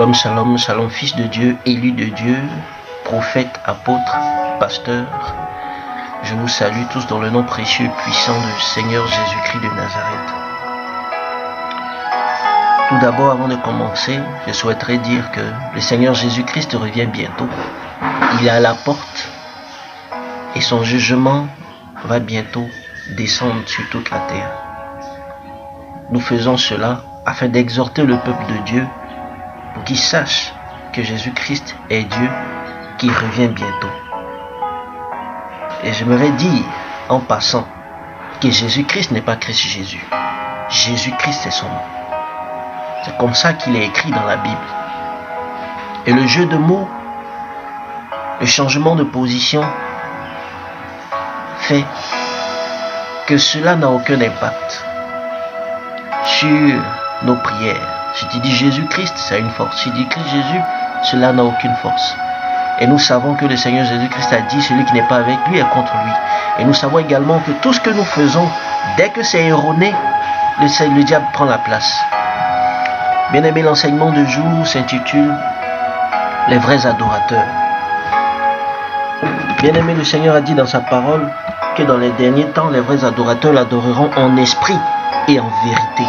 Shalom, shalom, shalom, fils de Dieu, élu de Dieu, prophète, apôtre, pasteur. Je vous salue tous dans le nom précieux et puissant du Seigneur Jésus-Christ de Nazareth. Tout d'abord, avant de commencer, je souhaiterais dire que le Seigneur Jésus-Christ revient bientôt. Il est à la porte et son jugement va bientôt descendre sur toute la terre. Nous faisons cela afin d'exhorter le peuple de Dieu pour qu'il sache que Jésus-Christ est Dieu qui revient bientôt. Et j'aimerais dire en passant que Jésus-Christ n'est pas Christ Jésus. Jésus-Christ est son nom. C'est comme ça qu'il est écrit dans la Bible. Et le jeu de mots, le changement de position fait que cela n'a aucun impact sur nos prières. Si tu dis Jésus-Christ, ça a une force. Si tu dis Christ Jésus, cela n'a aucune force. Et nous savons que le Seigneur Jésus-Christ a dit, celui qui n'est pas avec lui est contre lui. Et nous savons également que tout ce que nous faisons, dès que c'est erroné, le diable prend la place. Bien aimé, l'enseignement de jour s'intitule « Les vrais adorateurs ». Bien aimé, le Seigneur a dit dans sa parole que dans les derniers temps, les vrais adorateurs l'adoreront en esprit et en vérité.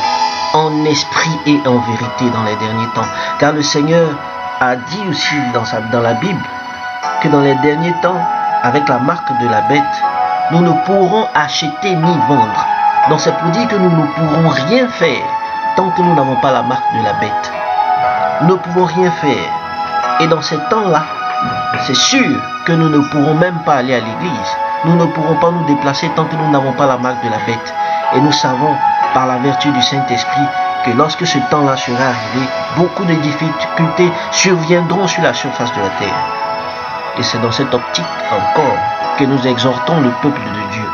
En esprit et en vérité dans les derniers temps. Car le Seigneur a dit aussi dans la Bible que dans les derniers temps, avec la marque de la bête, nous ne pourrons acheter ni vendre. Donc c'est pour dire que nous ne pourrons rien faire tant que nous n'avons pas la marque de la bête. Nous ne pouvons rien faire. Et dans ces temps-là, c'est sûr que nous ne pourrons même pas aller à l'église. Nous ne pourrons pas nous déplacer tant que nous n'avons pas la marque de la bête. Et nous savons, par la vertu du Saint-Esprit, que lorsque ce temps-là sera arrivé, beaucoup de difficultés surviendront sur la surface de la terre. Et c'est dans cette optique encore que nous exhortons le peuple de Dieu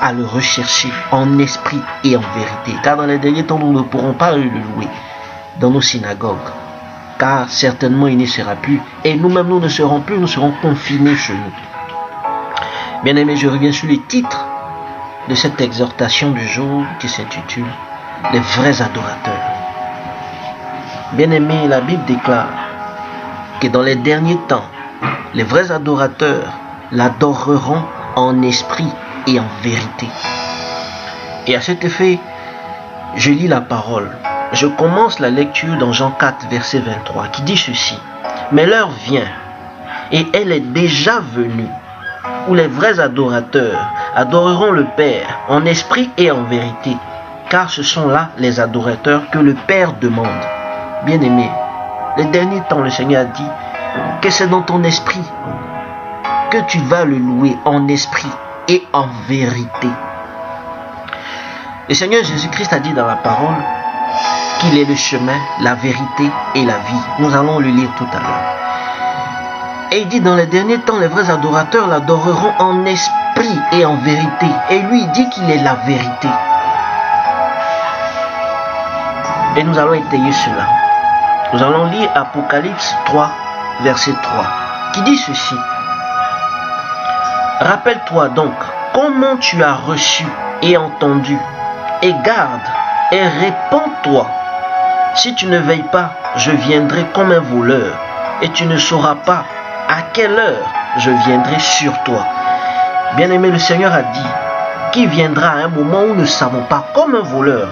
à le rechercher en esprit et en vérité. Car dans les derniers temps, nous ne pourrons pas le louer dans nos synagogues. Car certainement il n'y sera plus. Et nous-mêmes, nous ne serons plus, nous serons confinés chez nous. Bien aimé, je reviens sur les titres de cette exhortation du jour qui s'intitule « Les vrais adorateurs ». Bien aimé, la Bible déclare que dans les derniers temps, les vrais adorateurs l'adoreront en esprit et en vérité. Et à cet effet, je lis la parole. Je commence la lecture dans Jean 4, verset 23, qui dit ceci. « Mais l'heure vient, et elle est déjà venue, où les vrais adorateurs adoreront le Père en esprit et en vérité, car ce sont là les adorateurs que le Père demande. » Bien-aimé, les derniers temps, le Seigneur a dit que c'est dans ton esprit que tu vas le louer en esprit et en vérité. Le Seigneur Jésus-Christ a dit dans la parole qu'il est le chemin, la vérité et la vie. Nous allons le lire tout à l'heure. Et il dit dans les derniers temps, les vrais adorateurs l'adoreront en esprit et en vérité. Et lui, il dit qu'il est la vérité. Et nous allons étayer cela. Nous allons lire Apocalypse 3, verset 3, qui dit ceci. Rappelle-toi donc comment tu as reçu et entendu, et garde et répands-toi. Si tu ne veilles pas, je viendrai comme un voleur, et tu ne sauras pas à quelle heure je viendrai sur toi. Bien-aimé, le Seigneur a dit qu'il viendra à un moment où nous ne savons pas, comme un voleur.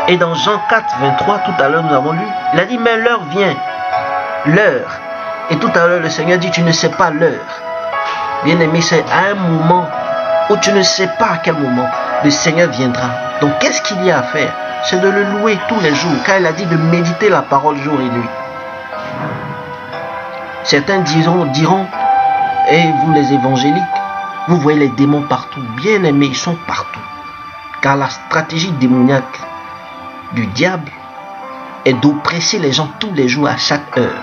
Et dans Jean 4, 23, tout à l'heure nous avons lu, il a dit, mais l'heure vient, l'heure. Et tout à l'heure le Seigneur dit, tu ne sais pas l'heure. Bien-aimé, c'est à un moment où tu ne sais pas à quel moment le Seigneur viendra. Donc qu'est-ce qu'il y a à faire? C'est de le louer tous les jours, car il a dit de méditer la parole jour et nuit. Certains diront, et vous les évangéliques, vous voyez les démons partout. Bien aimés, ils sont partout. Car la stratégie démoniaque du diable est d'oppresser les gens tous les jours à chaque heure.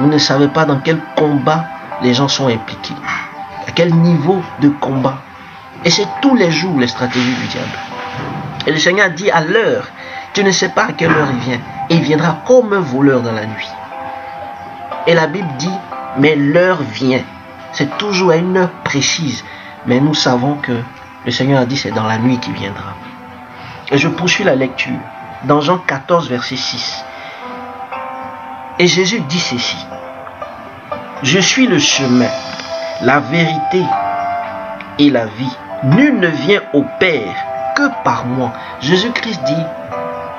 Vous ne savez pas dans quel combat les gens sont impliqués. À quel niveau de combat. Et c'est tous les jours les stratégies du diable. Et le Seigneur dit à l'heure, tu ne sais pas à quelle heure il vient. Et il viendra comme un voleur dans la nuit. Et la Bible dit, mais l'heure vient. C'est toujours à une heure précise. Mais nous savons que le Seigneur a dit, c'est dans la nuit qu'il viendra. Et je poursuis la lecture. Dans Jean 14, verset 6. Et Jésus dit ceci: je suis le chemin, la vérité et la vie. Nul ne vient au Père que par moi. Jésus-Christ dit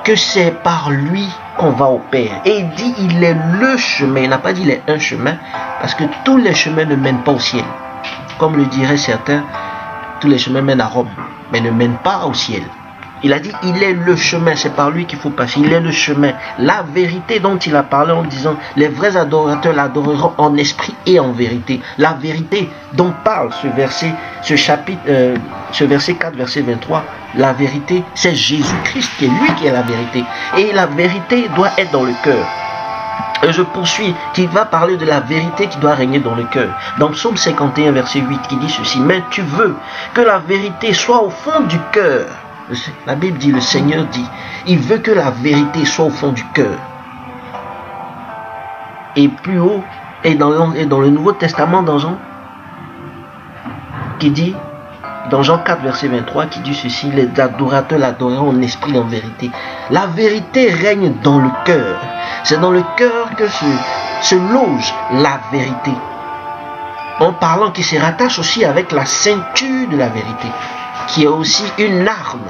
que c'est par lui qu'on va au Père. Et il dit il est le chemin. Il n'a pas dit il est un chemin, parce que tous les chemins ne mènent pas au ciel. Comme le diraient certains, tous les chemins mènent à Rome, mais ne mènent pas au ciel. Il a dit il est le chemin, c'est par lui qu'il faut passer. Il est le chemin, la vérité dont il a parlé en disant les vrais adorateurs l'adoreront en esprit et en vérité. La vérité dont parle ce verset, ce verset 4, verset 23. La vérité, c'est Jésus-Christ qui est lui qui est la vérité. Et la vérité doit être dans le cœur. Et je poursuis, qui va parler de la vérité qui doit régner dans le cœur. Dans Psaume 51, verset 8, qui dit ceci: mais tu veux que la vérité soit au fond du cœur. La Bible dit, le Seigneur dit, il veut que la vérité soit au fond du cœur. Et plus haut, et dans le Nouveau Testament, dans Jean, qui dit, dans Jean 4, verset 23, qui dit ceci: les adorateurs l'adoreront en esprit et en vérité. La vérité règne dans le cœur. C'est dans le cœur que se loge la vérité. En parlant, qui se rattache aussi avec la ceinture de la vérité, qui est aussi une arme.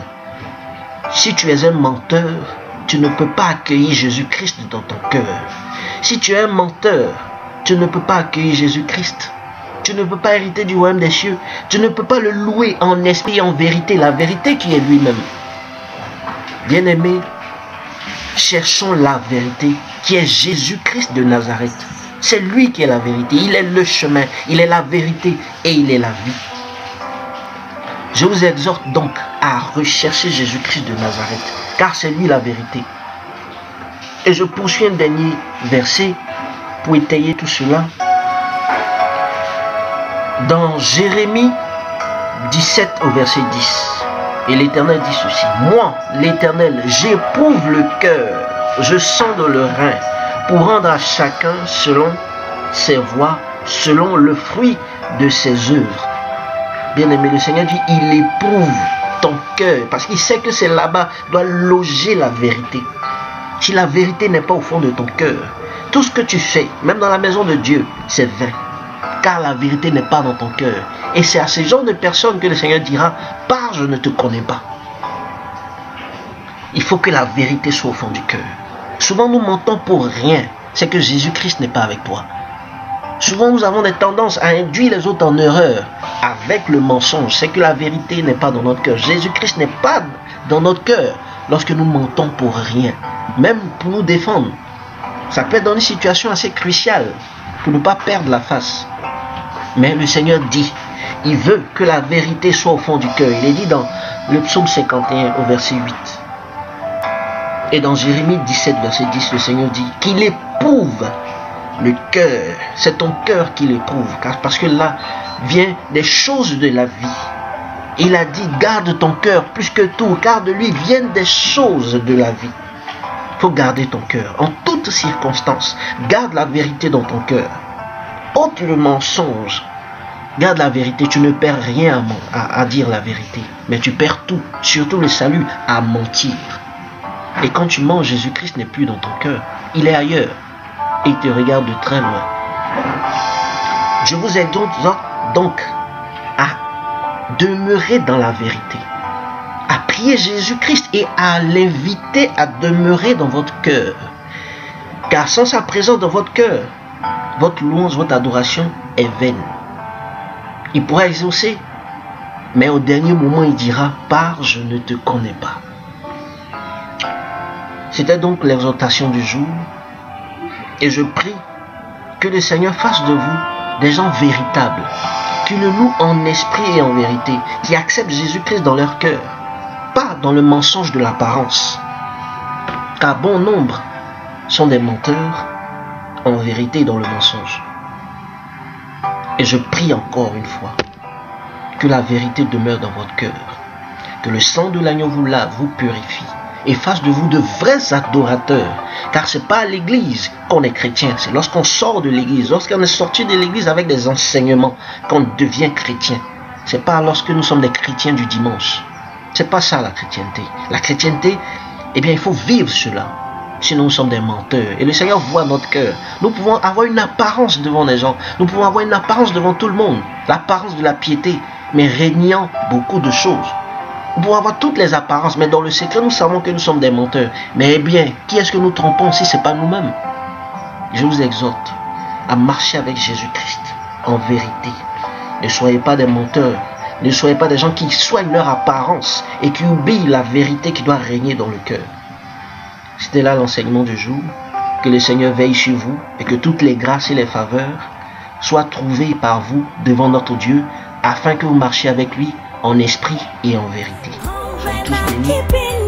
Si tu es un menteur, tu ne peux pas accueillir Jésus-Christ dans ton cœur. Si tu es un menteur, tu ne peux pas accueillir Jésus-Christ. Tu ne peux pas hériter du royaume des cieux. Tu ne peux pas le louer en esprit et en vérité, la vérité qui est lui-même. Bien-aimés, cherchons la vérité qui est Jésus-Christ de Nazareth. C'est lui qui est la vérité. Il est le chemin, il est la vérité et il est la vie. Je vous exhorte donc à rechercher Jésus-Christ de Nazareth, car c'est lui la vérité. Et je poursuis un dernier verset pour étayer tout cela. Dans Jérémie 17 au verset 10, et l'Éternel dit ceci: moi, l'Éternel, j'éprouve le cœur, je sonde le rein, pour rendre à chacun selon ses voies, selon le fruit de ses œuvres. Bien-aimé, le Seigneur dit, il éprouve ton cœur, parce qu'il sait que c'est là-bas doit loger la vérité. Si la vérité n'est pas au fond de ton cœur, tout ce que tu fais, même dans la maison de Dieu, c'est vain, car la vérité n'est pas dans ton cœur. Et c'est à ces genres de personnes que le Seigneur dira: pars, je ne te connais pas. Il faut que la vérité soit au fond du cœur. Souvent nous mentons pour rien, c'est que Jésus-Christ n'est pas avec toi. Souvent nous avons des tendances à induire les autres en erreur avec le mensonge. C'est que la vérité n'est pas dans notre cœur. Jésus-Christ n'est pas dans notre cœur lorsque nous mentons pour rien, même pour nous défendre. Ça peut être dans une situation assez cruciale pour ne pas perdre la face. Mais le Seigneur dit, il veut que la vérité soit au fond du cœur. Il est dit dans le psaume 51 au verset 8. Et dans Jérémie 17 verset 10, le Seigneur dit qu'il éprouve le cœur. C'est ton cœur qui l'éprouve, parce que là vient des choses de la vie. Il a dit, garde ton cœur plus que tout, car de lui viennent des choses de la vie. Il faut garder ton cœur en toutes circonstances. Garde la vérité dans ton cœur. Ôte le mensonge. Garde la vérité. Tu ne perds rien à dire la vérité, mais tu perds tout, surtout le salut, à mentir. Et quand tu mens, Jésus-Christ n'est plus dans ton cœur. Il est ailleurs. Et il te regarde de très loin. Je vous exhorte donc à demeurer dans la vérité, à prier Jésus-Christ et à l'inviter à demeurer dans votre cœur. Car sans sa présence dans votre cœur, votre louange, votre adoration est vaine. Il pourra exaucer, mais au dernier moment il dira, pars, je ne te connais pas. C'était donc l'exhortation du jour. Et je prie que le Seigneur fasse de vous des gens véritables, qui le louent en esprit et en vérité, qui acceptent Jésus-Christ dans leur cœur, pas dans le mensonge de l'apparence. Car bon nombre sont des menteurs en vérité dans le mensonge. Et je prie encore une fois que la vérité demeure dans votre cœur, que le sang de l'agneau vous lave, vous purifie et fasse de vous de vrais adorateurs. Car c'est pas à l'église qu'on est chrétien, c'est lorsqu'on sort de l'église, lorsqu'on est sorti de l'église avec des enseignements qu'on devient chrétien. C'est pas lorsque nous sommes des chrétiens du dimanche. C'est pas ça la chrétienté. La chrétienté, eh bien il faut vivre cela. sinon nous sommes des menteurs. Et le Seigneur voit notre cœur. Nous pouvons avoir une apparence devant les gens. Nous pouvons avoir une apparence devant tout le monde. L'apparence de la piété, mais régnant beaucoup de choses. Nous pouvons avoir toutes les apparences, mais dans le secret, nous savons que nous sommes des menteurs. Mais eh bien, qui est-ce que nous trompons si ce n'est pas nous-mêmes? Je vous exhorte à marcher avec Jésus-Christ en vérité. Ne soyez pas des menteurs. Ne soyez pas des gens qui soignent leur apparence et qui oublient la vérité qui doit régner dans le cœur. C'était là l'enseignement du jour. Que le Seigneur veille sur vous et que toutes les grâces et les faveurs soient trouvées par vous devant notre Dieu afin que vous marchiez avec lui en esprit et en vérité. Soyez tous bénis.